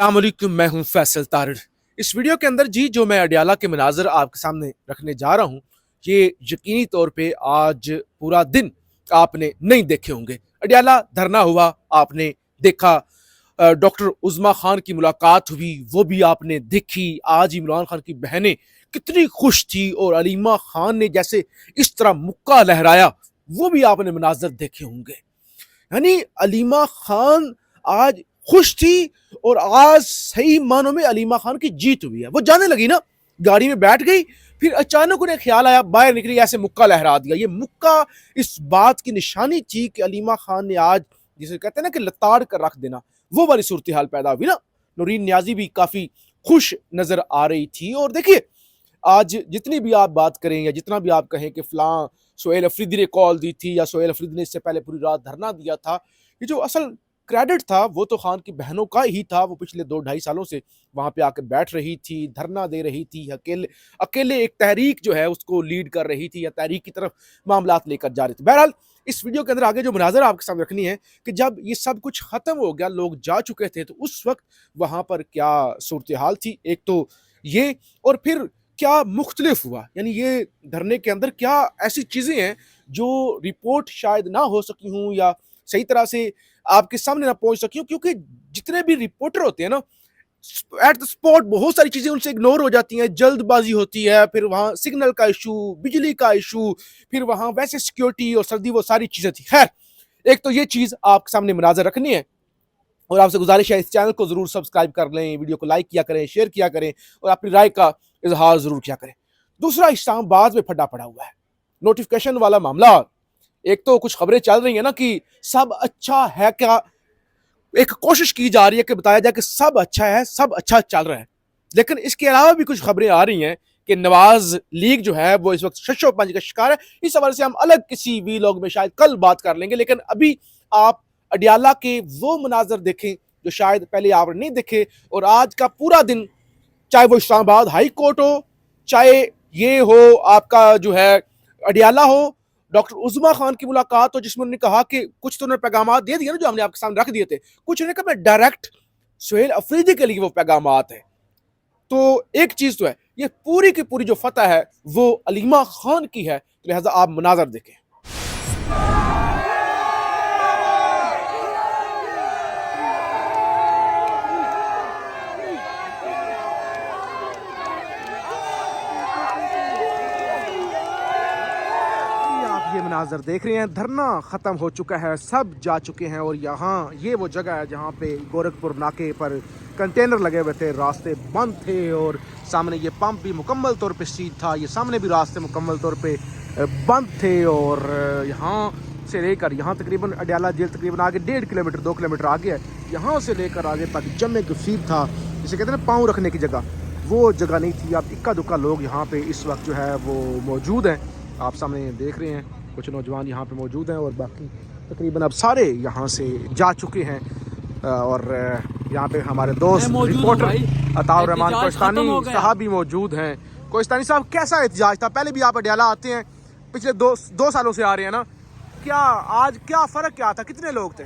अस्सलामुअलैकुम, मैं हूं फैसल तारिर। इस वीडियो के अंदर जी जो मैं अडियाला के मनाजर आपके सामने रखने जा रहा हूं, ये यकीनी तौर पे आज पूरा दिन आपने नहीं देखे होंगे। अडियाला धरना हुआ, आपने देखा। डॉक्टर उज़्मा खान की मुलाकात हुई, वो भी आपने देखी। आज इमरान खान की बहनें कितनी खुश थी और अलीमा खान ने जैसे इस तरह मुक्का लहराया, वो भी आपने मनाजर देखे होंगे। यानी अलीमा खान आज खुश थी और आज सही मानों में अलीमा खान की जीत हुई है। वो जाने लगी ना, गाड़ी में बैठ गई, फिर अचानक उन्हें ख्याल आया, बाहर निकली, ऐसे मुक्का लहरा दिया। ये मुक्का इस बात की निशानी थी कि अलीमा खान ने आज, जिसे कहते हैं ना कि लताड़ कर रख देना, वो वाली सूरत हाल पैदा हुई ना। नूरीन न्याजी भी काफी खुश नजर आ रही थी। और देखिए, आज जितनी भी आप बात करें या जितना भी आप कहें कि फलां सोहेल अफरीदी ने कॉल दी थी या सोहेल अफरीदी ने इससे पहले पूरी रात धरना दिया था, ये जो असल क्रेडिट था वो तो खान की बहनों का ही था। वो पिछले 2-2.5 सालों से वहां पे आकर बैठ रही थी, धरना दे रही थी, अकेले अकेले एक तहरीक जो है उसको लीड कर रही थी या तहरीक की तरफ मामलात लेकर जा रही थी। बहरहाल, इस वीडियो के अंदर आगे जो मुनाजरा आपके सामने रखनी है कि जब ये सब कुछ खत्म हो गया, लोग जा चुके थे, तो उस वक्त वहां पर क्या सूरत हाल थी, एक तो ये, और फिर क्या मुख्तलिफ हुआ। यानी ये धरने के अंदर क्या ऐसी चीजें हैं जो रिपोर्ट शायद ना हो सकी हूं या सही तरह से आपके सामने ना पहुंच सकी हूं, क्योंकि जितने भी रिपोर्टर होते हैं ना, एट द स्पॉट बहुत सारी चीजें उनसे इग्नोर हो जाती हैं, जल्दबाजी होती है, फिर वहां सिग्नल का इशू, बिजली का इशू, फिर वहां वैसे सिक्योरिटी और सर्दी, वो सारी चीजें थी। खैर, एक तो ये चीज आपके सामने मुनाजर रखनी है और आपसे गुजारिश है इस चैनल को जरूर सब्सक्राइब कर लें, वीडियो को लाइक किया करें, शेयर किया करें और अपनी राय का इजहार जरूर किया करें। दूसरा, इस्लामाबाद में फटा पड़ा हुआ है नोटिफिकेशन वाला मामला। एक तो कुछ खबरें चल रही है ना कि सब अच्छा है, क्या एक कोशिश की जा रही है कि बताया जाए कि सब अच्छा है, सब अच्छा चल रहा है, लेकिन इसके अलावा भी कुछ खबरें आ रही हैं कि नवाज लीग जो है वो इस वक्त शशोपंज का शिकार है। इस हवाले से हम अलग किसी वीलॉग में शायद कल बात कर लेंगे, लेकिन अभी आप अडियाला के वो मनाजर देखें जो शायद पहले आपने नहीं देखे। और आज का पूरा दिन, चाहे वो इस्लामाबाद हाई कोर्ट हो, चाहे ये हो आपका जो है अडियाला हो, डॉक्टर उज़्मा खान की मुलाकात हो जिसमें उन्होंने कहा कि कुछ तो उन्होंने पैगाम दे दिए ना जो हमने आपके सामने रख दिए थे, कुछ उन्होंने कहा मैं डायरेक्ट सोहेल अफरीदी के लिए वो पैगाम है। तो एक चीज तो है, ये पूरी की पूरी जो फतह है वो अलीमा खान की है, लिहाजा आप मनाजर देखें। ये मनाजर देख रहे हैं, धरना ख़त्म हो चुका है, सब जा चुके हैं। और यहाँ ये वो जगह है जहाँ पे गोरखपुर नाके पर कंटेनर लगे हुए थे, रास्ते बंद थे और सामने ये पंप भी मुकम्मल तौर पे सीध था, ये सामने भी रास्ते मुकम्मल तौर पे बंद थे। और यहाँ से लेकर यहाँ तकरीबन अडियाला जेल तकरीबन आगे 1.5 किलोमीटर 2 किलोमीटर आगे है, यहाँ से लेकर आगे तक जमे गफीर था, जिसे कहते हैं ना पाँव रखने की जगह, वो जगह नहीं थी। अब इक्का दुक्का लोग यहाँ पे इस वक्त जो है वो मौजूद हैं, आप सामने देख रहे हैं, कुछ नौजवान यहाँ पे मौजूद हैं और बाकी तकरीबन अब सारे यहाँ से जा चुके हैं। और यहाँ पे हमारे दोस्त रिपोर्टर अताउर रहमान कोहिस्तानी साहब भी मौजूद हैं। कोहिस्तानी साहब, कैसा एहतजाज था? पहले भी आप अडियाला आते हैं, पिछले दो सालों से आ रहे हैं ना, क्या आज क्या फ़र्क क्या था, कितने लोग थे?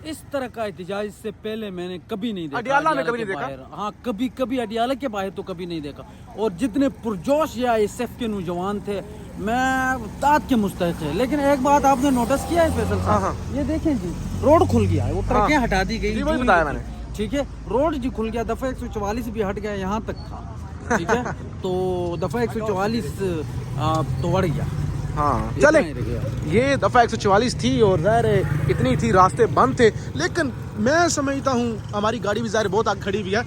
इस तरह का एहतजाज से पहले मैंने कभी नहीं देखा अडियाला में, कभी नहीं देखा। हाँ, कभी अडियाला के बाहर तो कभी नहीं देखा। और जितने पुरजोश या एसएफ के नौजवान थे, मैं ताज के मुस्तहिक है। लेकिन एक बात आपने नोटिस किया है फैसल साहब, ये देखें जी, रोड खुल गया है, वो ट्रकें हटा दी गई, वही बताया मैंने, ठीक है, रोड जी खुल गया, दफा 144 भी हट गया, यहाँ तक था, ठीक है। तो दफा 144 तोड़ गया। हाँ चले, ये दफ़ा 144 थी और ज़ाहिर है इतनी थी, रास्ते बंद थे। लेकिन मैं समझता हूँ हमारी गाड़ी भी ज़ाहिर बहुत आगे खड़ी हुई है,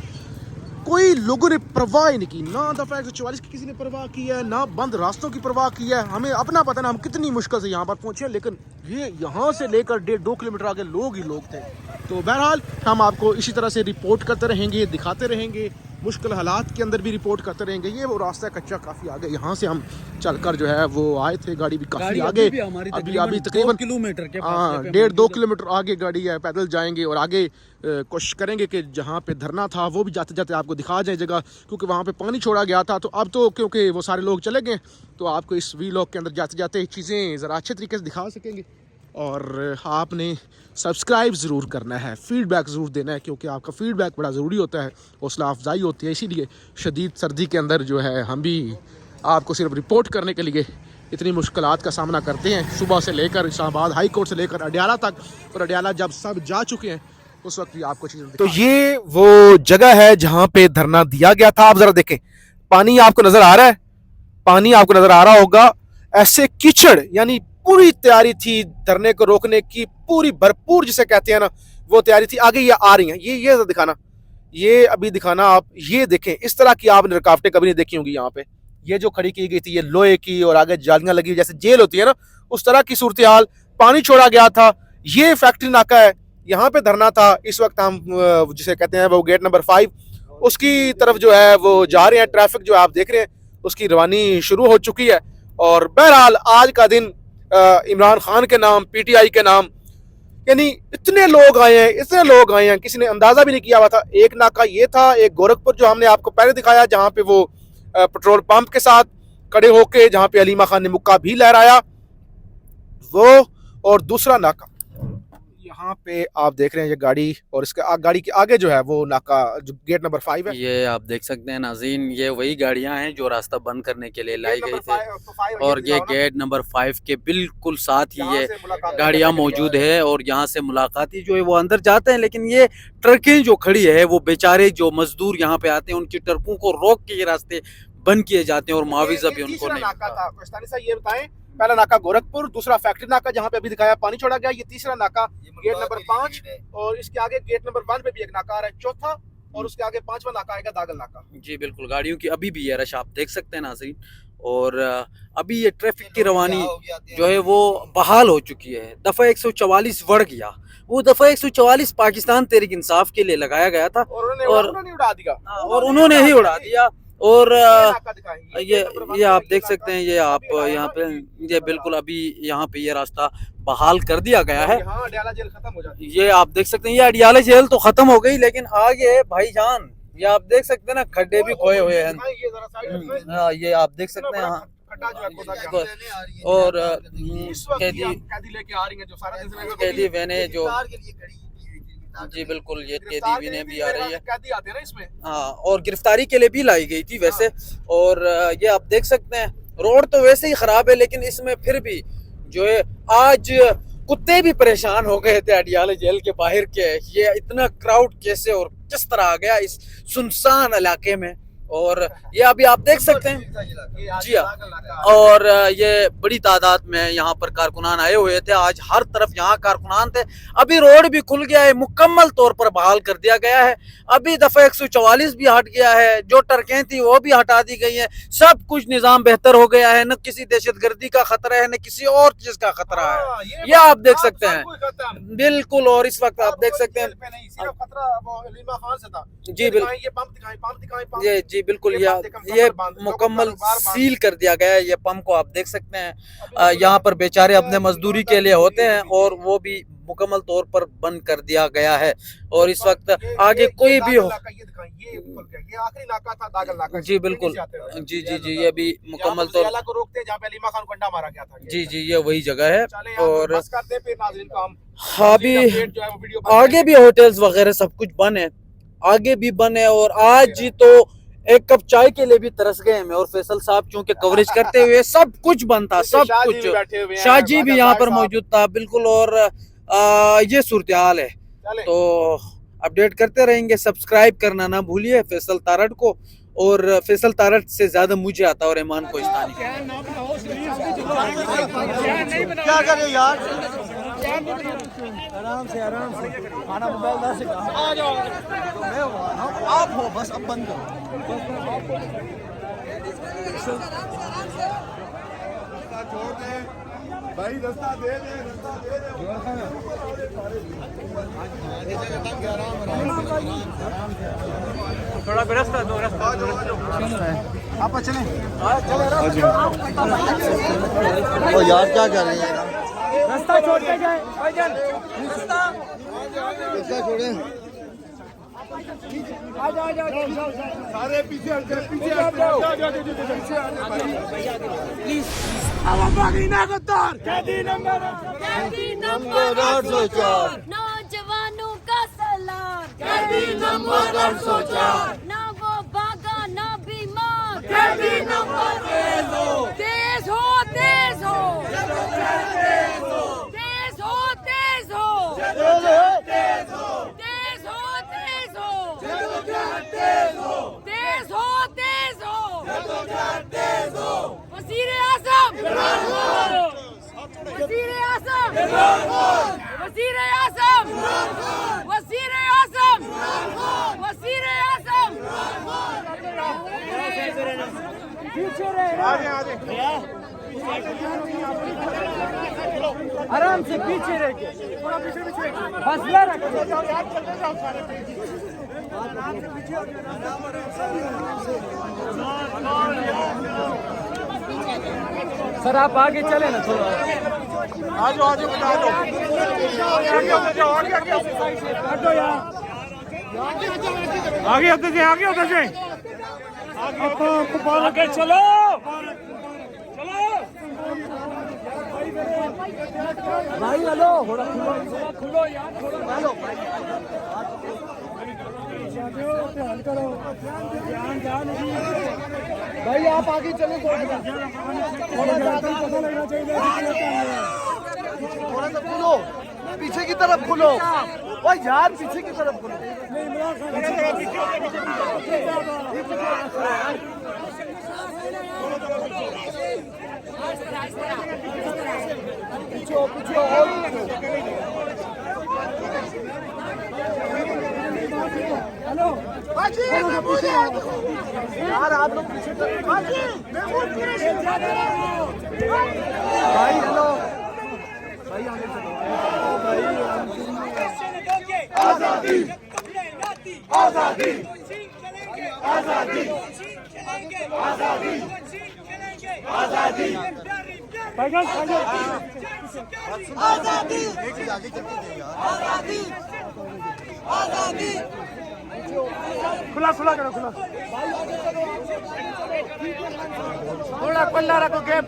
कोई लोगों ने परवाह ही नहीं की, ना दफ़ा 144 की किसी ने परवाह की है, ना बंद रास्तों की परवाह की है। हमें अपना पता ना हम कितनी मुश्किल से यहाँ पर पहुँचे, लेकिन ये यहाँ से लेकर 1.5-2 किलोमीटर आगे लोग ही लोग थे। तो बहरहाल हम आपको इसी तरह से रिपोर्ट करते रहेंगे, दिखाते रहेंगे, मुश्किल हालात के अंदर भी रिपोर्ट करते रहेंगे। ये वो रास्ता कच्चा काफ़ी आगे, यहाँ से हम चलकर जो है वो आए थे, गाड़ी भी काफ़ी आगे, अभी तकरीबन किलोमीटर के 1.5-2 किलोमीटर आगे गाड़ी है, पैदल जाएंगे और आगे कोशिश करेंगे कि जहाँ पे धरना था वो भी जाते जाते आपको दिखा जाए जगह, क्योंकि वहाँ पे पानी छोड़ा गया था। तो अब तो क्योंकि वो सारे लोग चले गए, तो आपको इस वीलॉग के अंदर जाते जाते चीज़ें ज़रा अच्छे तरीके से दिखा सकेंगे। और आपने सब्सक्राइब ज़रूर करना है, फीडबैक ज़रूर देना है, क्योंकि आपका फीडबैक बड़ा ज़रूरी होता है, हौसला अफजाई होती है। इसीलिए शदीद सर्दी के अंदर जो है हम भी आपको सिर्फ रिपोर्ट करने के लिए इतनी मुश्किलात का सामना करते हैं, सुबह से लेकर इस्लामाबाद हाई कोर्ट से लेकर अडियाला तक। और अडियाला जब सब जा चुके हैं उस वक्त भी आपको चीज़ें तो ये वो जगह है जहाँ पे धरना दिया गया था। आप ज़रा देखें, पानी आपको नज़र आ रहा है, पानी आपको नज़र आ रहा होगा, ऐसे कीचड़, यानी पूरी तैयारी थी धरने को रोकने की, पूरी भरपूर जिसे कहते हैं ना, वो तैयारी थी। आगे ये आ रही हैं, ये दिखाना, ये अभी दिखाना आप, ये देखें, इस तरह की आपने रुकावटें कभी नहीं देखी होंगी यहाँ पे। ये जो खड़ी की गई थी ये लोहे की, और आगे जालियां लगी जैसे जेल होती है ना, उस तरह की सूरत हाल। पानी छोड़ा गया था। ये फैक्ट्री नाका है, यहाँ पे धरना था। इस वक्त हम जिसे कहते हैं वो गेट नंबर 5 उसकी तरफ जो है वो जा रहे हैं। ट्रैफिक जो आप देख रहे हैं उसकी रवानी शुरू हो चुकी है। और बहरहाल आज का दिन इमरान खान के नाम, पीटीआई के नाम, यानी इतने लोग आए हैं, इतने लोग आए हैं, किसी ने अंदाजा भी नहीं किया हुआ था। एक नाका ये था, एक गोरखपुर जो हमने आपको पहले दिखाया, जहाँ पे वो पेट्रोल पंप के साथ खड़े होके जहाँ पे अलीमा खान ने मुक्का भी लहराया वो, और दूसरा नाका यहाँ पे आप देख रहे हैं ये गाड़ी, और इसके गाड़ी के आगे जो है वो नाका जो गेट नंबर 5 है। ये आप देख सकते हैं नाज़रीन, ये वही गाड़ियां हैं जो रास्ता बंद करने के लिए लाई गई थी, और ये गेट नंबर 5 के बिल्कुल साथ ही ये गाड़ियां मौजूद है, और यहाँ से मुलाकाती जो है वो अंदर जाते हैं। लेकिन ये ट्रकें जो खड़ी है, वो बेचारे जो मजदूर यहाँ पे आते हैं उनकी ट्रकों को रोक के ये रास्ते बंद किए जाते हैं, और मुआवजा भी उनको नहीं मिलता। ये बताएं, पहला नाका गोरखपुर, दूसरा फैक्ट्री नाका जहाँ पे अभी दिखाया पानी छोड़ा गया, ये तीसरा नाका गेट नंबर 5, और इसके आगे गेट नंबर 1 पे भी एक नाका आ रहा है, चौथा, और उसके आगे 5वां नाका आएगा दागल नाका। जी बिल्कुल, गाड़ियों की अभी भी ये रश आप देख सकते हैं नाज़रीन, और अभी ये ट्रैफिक की रवानी जो है वो बहाल हो चुकी है। दफ़ा 144 बढ़ गया, वो दफ़ा 144 पाकिस्तान तहरीक इंसाफ के लिए लगाया गया था, और उन्होंने ही उड़ा दिया। और ये आप देख सकते हैं, ये आप यहाँ पे, ये बिल्कुल अभी यहाँ पे ये रास्ता बहाल कर दिया गया है। अडियाला जेल खत्म हो जाती है। ये आप देख सकते हैं, ये अडियाला जेल तो खत्म हो गई, लेकिन आगे भाईजान ये आप देख सकते हैं ना, खड्डे भी खोए हुए हैं। हाँ, ये आप देख सकते हैं। और कैदी वैने जो, जी बिल्कुल, ये कैदी ने भी आ रही है, कैदी आते हैं ना इसमें। हाँ, और गिरफ्तारी के लिए भी लाई गई थी वैसे। और ये आप देख सकते हैं, रोड तो वैसे ही खराब है, लेकिन इसमें फिर भी जो है आज कुत्ते भी परेशान हो गए थे अडियाला जेल के बाहर के, ये इतना क्राउड कैसे और किस तरह आ गया इस सुनसान इलाके में। और ये अभी आप देख सकते हैं, जी हाँ, और ये बड़ी तादाद में यहाँ पर कारकुनान आए हुए थे। आज हर तरफ यहाँ कारकुनान थे। अभी रोड भी खुल गया है, मुकम्मल तौर पर बहाल कर दिया गया है। अभी दफा 144 भी हट गया है, जो टरकें थी वो भी हटा दी गई है। सब कुछ निजाम बेहतर हो गया है, न किसी दहशतगर्दी का खतरा है, न किसी और चीज का खतरा है। ये आप देख सकते हैं बिल्कुल। और इस वक्त आप देख सकते हैं, जी बिल्कुल, जी बिल्कुल, ये मुकम्मल सील कर दिया गया है। ये पंप को आप देख सकते हैं, यहाँ पर बेचारे अपने मजदूरी के लिए होते हैं, और वो भी मुकम्मल तौर पर बंद कर दिया गया है। और इस वक्त आगे कोई भी हो, जी बिल्कुल, जी जी जी, ये भी मुकम्मल तौर पर, जी जी, ये वही जगह है। और हाँ, भी आगे भी होटल्स वगैरह सब कुछ बंद है, आगे भी बंद है। और आज तो एक कप चाय के लिए भी तरस गए मैं और फैसल साहब, चूंकि कवरेज करते हुए सब कुछ बंद था, सब कुछ। शाहजी भी यहाँ पर मौजूद था, बिल्कुल। और ये सूरत हाल है, तो अपडेट करते रहेंगे। सब्सक्राइब करना ना भूलिए फैसल तारड़ को, और फैसल तारड़ से ज्यादा मुझे आता और ईमान कोहिस्तानी। क्या करे यार, आराम से खाना मोबाइल से आ जाओ, आप हो बस, अब बंद करो। छोड़ दे भाई, रास्ता दे दे, थोड़ा रास्ता दो, आप चले ओ यार, क्या कर रहे हैं, रास्ता छोड़ के जाए भाईजान, रास्ता छोड़े। सारे पीछे हट जाओ, पीछे हट जाओ, प्लीज। कैदी नंबर 804 नौजवानों का सलाम कैदी नंबर 804 ना वो भागा ना बीमार कैदी नंबर तेज हो तेज हो तेज हो तेज हो तेज हो तेज हो तेज हो तेज हो तेज हो तेज हो तेज हो तेज हो तेज हो वज़ीर आज़म वज़ीर आज़म वज़ीर आज़म वज़ीर आज़म वज़ीर आज़म आराम से पीछे रह के हौसला रखो। सर आप आगे चले ना थोड़ा। आज बता दो आगे होते से आगे चलो भाई हेलो थोड़ा खुलो यार थोड़ा भाई आप आगे चले थोड़ा सा खुलो पीछे की तरफ खुलो ओए यार पीछे की तरफ खुलो पीछे और हेलो यार आप लोग पीछे भाई हेलो भाई आगे चलो आजादी आजादी आजादी आजादी आजादी आजादी आगे चलते हैं यार आजादी आजादी खुला करो थोड़ा खुला रखो गैप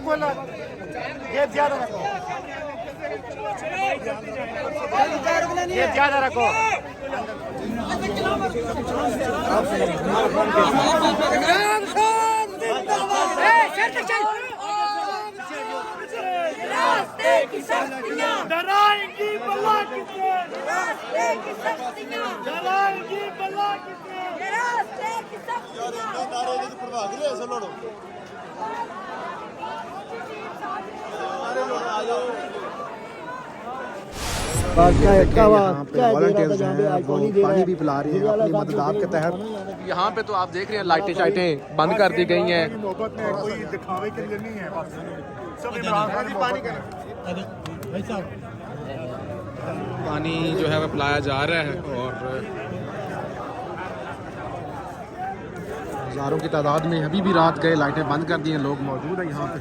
ज्यादा रखो गैप ज्यादा रखो रास्ते की शक्तियाँ डराएंगी बला किसे रास्ते की शक्तियाँ डराएंगी बला किसे रास्ते की शक्तियाँ वॉलंटियर्स हैं वो पानी भी पिला रहे हैं अपनी मदद के तहत। यहाँ पे तो आप देख रहे हैं लाइटें शाइटें बंद कर दी गई हैं। नौबत में कोई दिखावे के लिए नहीं है बस सब इमरान खान पानी का पानी जो है वह पिलाया जा रहा है और हज़ारों की तादाद में अभी भी रात गए, लाइटें बंद कर दी हैं, लोग मौजूद हैं यहाँ पे।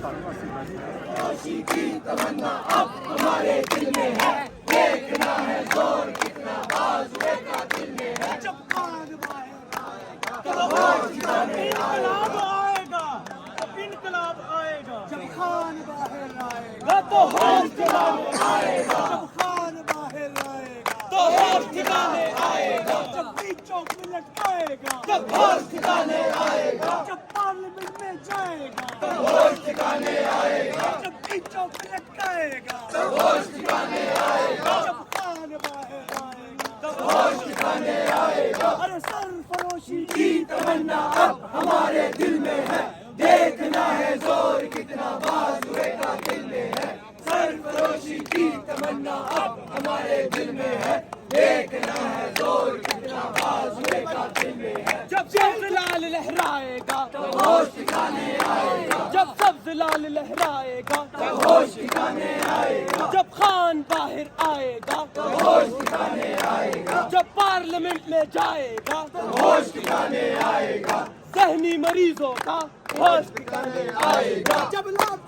इनकलाब आएगा जब खान बाहर आएगा तो होश ठिकाने आएगा जब खान बाहर आएगा तो होश ठिकाने आएगा जब बीच चौक में लटकाएगा तब होश ठिकाने आएगा जब पार्लियामेंट में जाएगा तब होश ठिकाने आएगा जब बीच चौक में लटकाएगा तब होश ठिकाने आएगा जब खान बाहर आएगा तब होश ठिकाने आएगा। अरे सरफरोशी की तमन्ना अब हमारे दिल में है, देखना है जोर कितना बाजुए का दिल में है। सरफरोशी की तमन्ना अब हमारे दिल में है, देखना है जोर कितना बाजुए का दिल में है। जब सब्ज लाल लहराएगा तो होश ठिकाने आएगा, जब सब्ज लाल लहराएगा तो होश ठिकाने आएगा, जब खान बाहर आएगा तो होश ठिकाने आएगा, जब पार्लियामेंट में जाएगा तो होश ठिकाने आएगा, ज़हनी मरीजों का होश ठिकाने आएगा, जब लाल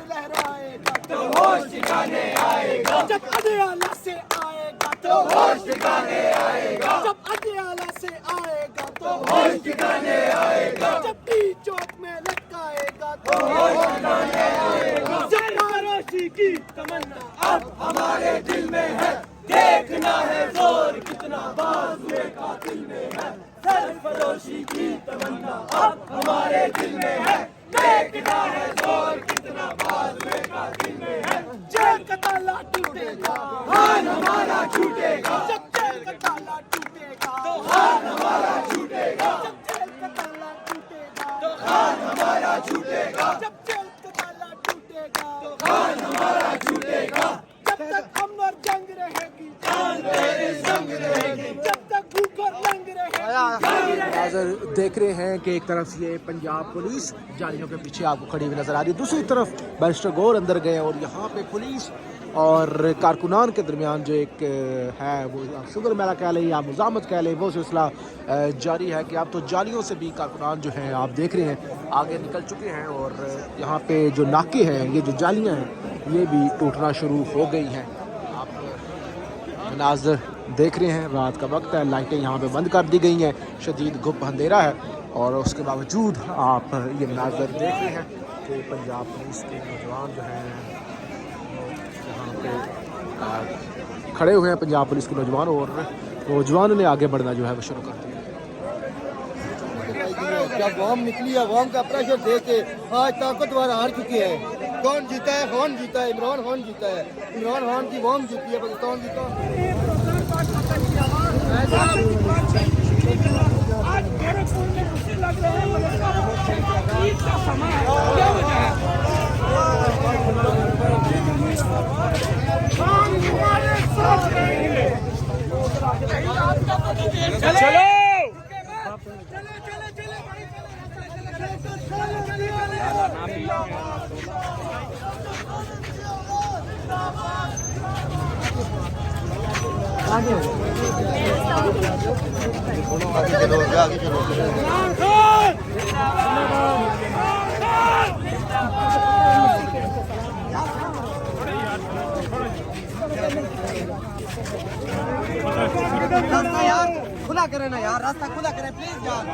लहराएगा तो होश ठिकाने आएगा, जब अदयाला से आएगा तो होश ठिकाने आएगा, जब अदयाला से आएगा तो होश ठिकाने आएगा, जब टी चौक में लटकाएगा तो होश ठिकाने आएगा, जब की तमन्ना अब हमारे दिल में है, देखना है जोर कितना बाजुए का दिल में है। जेल का ताला टूटेगा, हाथ हमारा छूटेगा, जब जेल का ताला टूटेगा तो हाथ हमारा छूटेगा, जब जेल का ताला टूटेगा तो हाथ हमारा छूटेगा, जब जेल का ताला टूटेगा तो हाथ हमारा छूटेगा। जब तक हम और जंग रहेगी, जान तेरी संग रहेगी, जब तक भूख और नंग रहेगी। नाज़र देख रहे हैं कि एक तरफ ये पंजाब पुलिस जालियों के पीछे आपको खड़ी हुई नजर आ रही है, दूसरी तरफ बैरिस्टर गौर अंदर गए और यहाँ पे पुलिस और कारकुनान के दरमियान जो एक है वो शुगर मेला कह लें या मुजामत कह लें, वो सिलसिला जारी है कि अब तो जालियों से भी कारकुनान जो हैं आप देख रहे हैं आगे निकल चुके हैं और यहाँ पे जो नाके हैं, ये जो जालियाँ हैं ये भी टूटना शुरू हो गई हैं। आप मनाज़र देख रहे हैं, रात का वक्त है, लाइटें यहाँ पे बंद कर दी गई हैं, शदीद गुप अंधेरा है और उसके बावजूद आप ये मनाज़र देख रहे हैं कि पंजाब पुलिस के नौजवान जो हैं यहाँ पे खड़े हुए हैं, पंजाब पुलिस के नौजवान, और नौजवानों ने आगे बढ़ना जो है वो शुरू कर दिया। जब वॉम निकली है, वॉम का प्रेशर दे के आज ताकतवर हार चुके हैं। कौन जीता है? खान जीता है, इमरान खान जीता है, इमरान खान की वॉम जीती है, पाकिस्तान जीता। आज गोरखपुर में खुशी लग रहे हैं, ईद का समय है, क्या वजह है? हम हमारे साथ रहेंगे। चलो चले आगे चलो। खुला करें ना यार, रास्ता खुला करें प्लीज यार।